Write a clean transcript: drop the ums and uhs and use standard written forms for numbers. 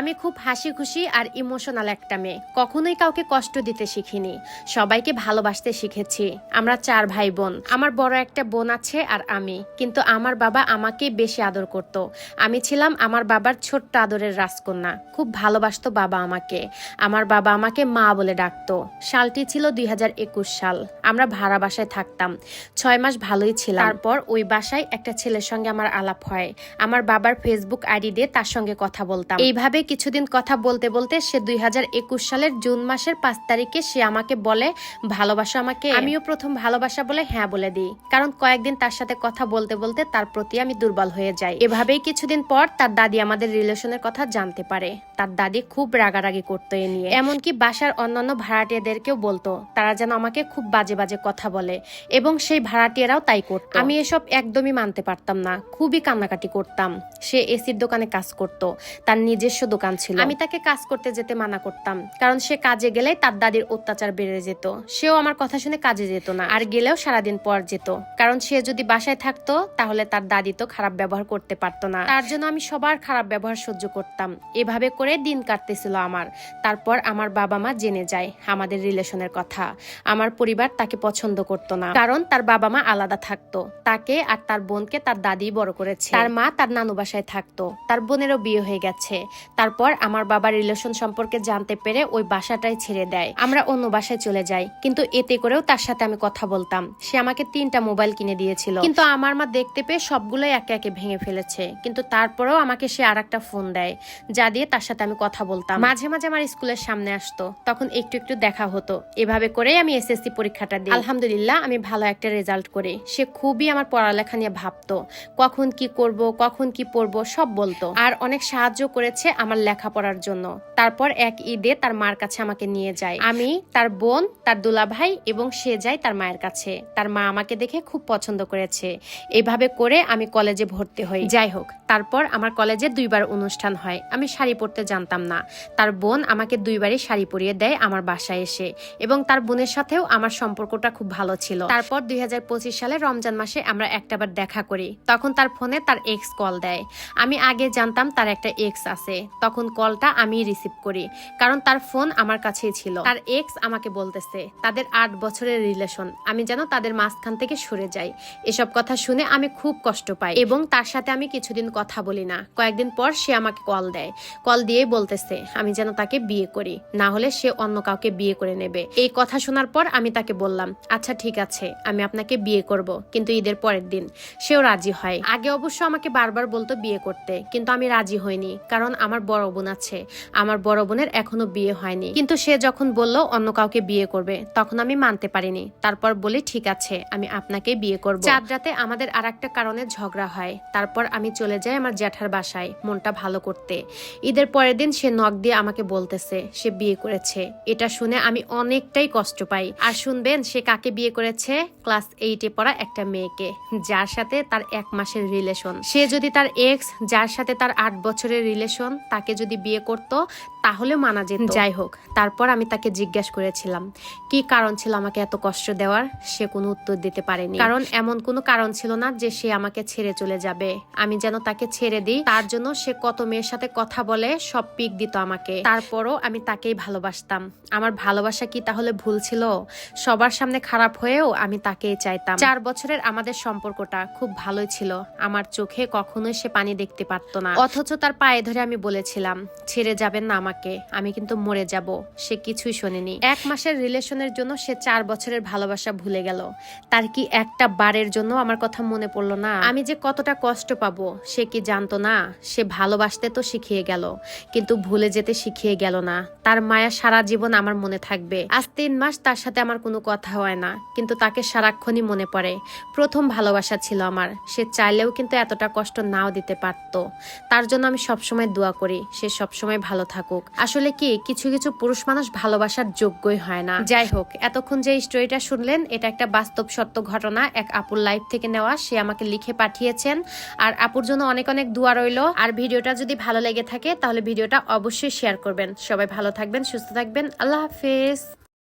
আমি খুব হাসি খুশি আর ইমোশনাল একটা মেয়ে, কখনোই কাউকে কষ্ট দিতে শিখিনি, সবাইকে ভালোবাসতে শিখেছি। আমরা 4 ভাই বোন, আমার বড় একটা বোন আছে আর আমি। কিন্তু আমার বাবা আমাকে বেশি আদর করত। আমি ছিলাম আমার বাবার ছোট্ট আদরের রাজকন্যা। খুব ভালোবাসতো বাবা আমাকে। আমার বাবা আমাকে মা বলে ডাকতো। সালটি ছিল 2021 সাল। আমরা ভাড়া বাসায় থাকতাম। 6 মাস ভালোই ছিলাম। তারপর ওই বাসায় একটা ছেলের সঙ্গে আমার আলাপ হয়। আমার বাবার ফেসবুক আইডি দিয়ে তার সঙ্গে কথা বলতাম। এইভাবে কিছুদিন কথা বলতে বলতে সে 2021 সালের জুন মাসের 5 তারিখে সে আমাকে বলে, ভালোবাসো আমাকে? আমিও প্রথম ভালোবাসা বলে হ্যাঁ বলে দিই, কারণ কয়েকদিন তার সাথে কথা বলতে বলতে তার প্রতি আমি দুর্বল হয়ে যাই। এভাবেই কিছুদিন পর তার দাদি আমাদের রিলেশনের কথা জানতে পারে। তার দাদি খুব রাগারাগি করতো এ নিয়ে, এমনকি বাসার অন্যান্য ভাড়াটিয়াদেরকেও বলতো তারা যেন আমাকে খুব বাজে বাজে কথা বলে, এবং সেই ভাড়াটিয়ারাও তাই করতো। আমি এসব একদমই মানতে পারতাম না, খুবই কান্নাকাটি করতাম। সে এসির দোকানে কাজ করতো, তার নিজস্ব দোকান ছিল। আমি তাকে কাজ করতে যেতে মানা করতাম, কারণ সে কাজে গেলেই তার দাদির অত্যাচার বেড়ে যেত। সেও আমার কথা শুনে কাজে যেত না, আর গেলেও সারাদিন পর যেত, কারণ সে যদি বাসায় থাকতো তাহলে তার দাদি তো খারাপ ব্যবহার করতে পারতো না। তার জন্য আমি সবার খারাপ ব্যবহার সহ্য করতাম। এভাবে করে দিন কাটতেছিল আমার। তারপর আমার বাবা মা জেনে যায় আমাদের রিলেশনের কথা। আমার পরিবার তাকে পছন্দ করতো না, কারণ তার বাবা মা আলাদা থাকতো। তাকে আর তার বোনকে তার দাদি বড় করেছে। তার মা তার নানু বাসায় থাকতো, তার বোনেরও বিয়ে হয়ে গেছে। তারপর আমার বাবার রিলেশন সম্পর্কে জানতে পেরে ওই বাসাটাই ছেড়ে দেয়। আমরা অন্য বাসায় চলে যাই, কিন্তু এতে করেও তার সাথে আমি কথা বলতাম। সে আমাকে 3টা মোবাইল কিনে দিয়েছিল, কিন্তু আমার মা দেখতে পেয়ে সবগুলোই একে একে ভেঙে ফেলেছে। কিন্তু তারপরেও আমাকে সে আরেকটা ফোন দেয়, যা দিয়ে তার সাথে আমি কথা বলতাম। মাঝে মাঝে আমার স্কুলের সামনে আসতো, তখন একটু একটু দেখা হতো। এভাবে করেই আমি এসএসসি পরীক্ষাটা দিই। আলহামদুলিল্লাহ আমি ভালো একটা রেজাল্ট করি। সে খুবই আমার পড়ালেখা নিয়ে ভাবতো, কখন কি করব, কখন কি পড়বো সব বলতো, আর অনেক সাহায্য করেছে আমার লেখাপড়ার জন্য। তারপর এক ঈদে তার মার কাছে আমাকে নিয়ে যায়। আমি, তার বোন, তার দুলাভাই এবং সে যায় তার মায়ের কাছে। তার মা আমাকে দেখে খুব পছন্দ করেছে। এইভাবে করে আমি কলেজে ভর্তি হই। যাই হোক, তারপর আমার কলেজে 2বার অনুষ্ঠান হয়। আমি শাড়ি পরতে জানতাম না। তার বোন আমাকে 2বারই শাড়ি পরিয়ে দেয় আমার বাসায় এসে, এবং তার বোনের সাথেও আমার সম্পর্কটা খুব ভালো ছিল। তারপর 2025 সালে রমজান মাসে আমরা একটাবার দেখা করি। তখন তার ফোনে তার এক্স কল দেয়। আমি আগে জানতাম তার একটা এক্স আছে, তখন কলটা আমি রিসিভ করি, কারণ তার ফোন আমার কাছেই ছিল। তার এক্স আমাকে বলতেছে তাদের 8 বছরের রিলেশন, আমি যেন তাদের মাঝখান থেকে সরে যাই। এসব কথা শুনে আমি খুব কষ্ট পাই, এবং তার সাথে আমি কিছুদিন কথা বলি না। কয়েকদিন পর সে আমাকে কল দেয়। কল দিয়েই বলতেছে আমি যেন তাকে বিয়ে করি, না হলে সে অন্য কাউকে বিয়ে করে নেবে। এই কথা শোনার পর আমি তাকে বললাম, আচ্ছা ঠিক আছে, আমি আপনাকে বিয়ে করব, কিন্তু ঈদের পরের দিন। সেও রাজি হয়। আগে অবশ্য আমাকে বারবার বলতো বিয়ে করতে, কিন্তু আমি রাজি হইনি, কারণ আমার বড় বোন আছে। আমার বড় বোনের এখনো বিয়ে হয়নি। কিন্তু সে যখন বলল অন্য কাউকে বিয়ে করবে, তখন আমি মানতে পারিনি। তারপর বলি ঠিক আছে, আমি আপনাকে বিয়ে করব। চাঁদ রাতে আমাদের আর একটা কারণে ঝগড়া হয়। তারপর আমি চলে যাই আমার জ্যাঠার বাসায় মনটা ভালো করতে। ঈদের পরের দিন সে নক দিয়ে আমাকে বলতেছে সে বিয়ে করেছে। এটা শুনে আমি অনেকটাই কষ্ট পাই। আর শুনবেন সে কাকে বিয়ে করেছে? ক্লাস 8-এ পড়া একটা মেয়েকে, যার সাথে তার 1 মাসের রিলেশন। সে যদি তার এক্স, যার সাথে তার 8 বছরের রিলেশন, তাকে যদি বিয়ে করতো তাহলে মানা যেত। যাই হোক, তারপর আমি তাকে জিজ্ঞাসা করেছিলাম কি কারণ ছিল আমাকে এত কষ্ট দেওয়ার। সে কোনো উত্তর দিতে পারেনি, কারণ এমন কোনো কারণ ছিল না যে সে আমাকে ছেড়ে চলে যাবে। আমি যেন তাকে ছেড়ে দিই, তার জন্য সে কত মেয়ের সাথে কথা বলে, সব পিক দিত আমাকে। তারপরও আমি তাকেই ভালোবাসতাম। আমার ভালোবাসা কি তাহলে ভুল ছিল? সবার সামনে খারাপ হয়েও আমি তাকেই চাইতাম। 4 বছরের আমাদের সম্পর্কটা খুব ভালোই ছিল। আমার চোখে কখনোই সে পানি দেখতে পারতো না, অথচ তার পায়ে ধরে আমি বলেছিলাম ছেড়ে যাবেন না আমাকে, আমি কিন্তু মরে যাব। সে কিছুই শোনেনি। 1 মাসের রিলেশনের জন্য সে 4 বছরের ভালোবাসা ভুলে গেল। তার কি একটা বারের জন্য আমার কথা মনে পড়লো না? আমি যে কতটা কষ্ট পাবো সে কি জানতো না? সে ভালোবাসতে তো শিখিয়ে গেল, কিন্তু ভুলে যেতে শিখিয়ে গেল না। তার মায়া সারা জীবন আমার মনে থাকবে। আজ 3 মাস তার সাথে আমার কোনো কথা হয় না, কিন্তু তাকে সারাক্ষণই মনে পড়ে। প্রথম ভালোবাসা ছিল আমার। সে চাইলেও কিন্তু এতটা কষ্ট নাও দিতে পারতো। তার জন্য আমি সবসময় দোয়া করি সে সবসময় ভালো থাকুক। আসলে কি কিছু কিছু পুরুষ মানুষ ভালোবাসার যোগ্যই হয় না। যাই হোক, এতক্ষণ যে স্টোরিটা শুনলেন এটা একটা বাস্তব সত্য ঘটনা, এক আপুর লাইফ থেকে নেওয়া। সে আমাকে লিখে পাঠিয়েছেন, আর আপুর জন্য অনেক অনেক দোয়া রইলো। আর ভিডিওটা যদি ভালো লেগে থাকে তাহলে ভিডিওটা অবশ্যই শেয়ার করবেন। সবাই ভালো থাকবেন, সুস্থ থাকবেন। আল্লাহ হাফেজ।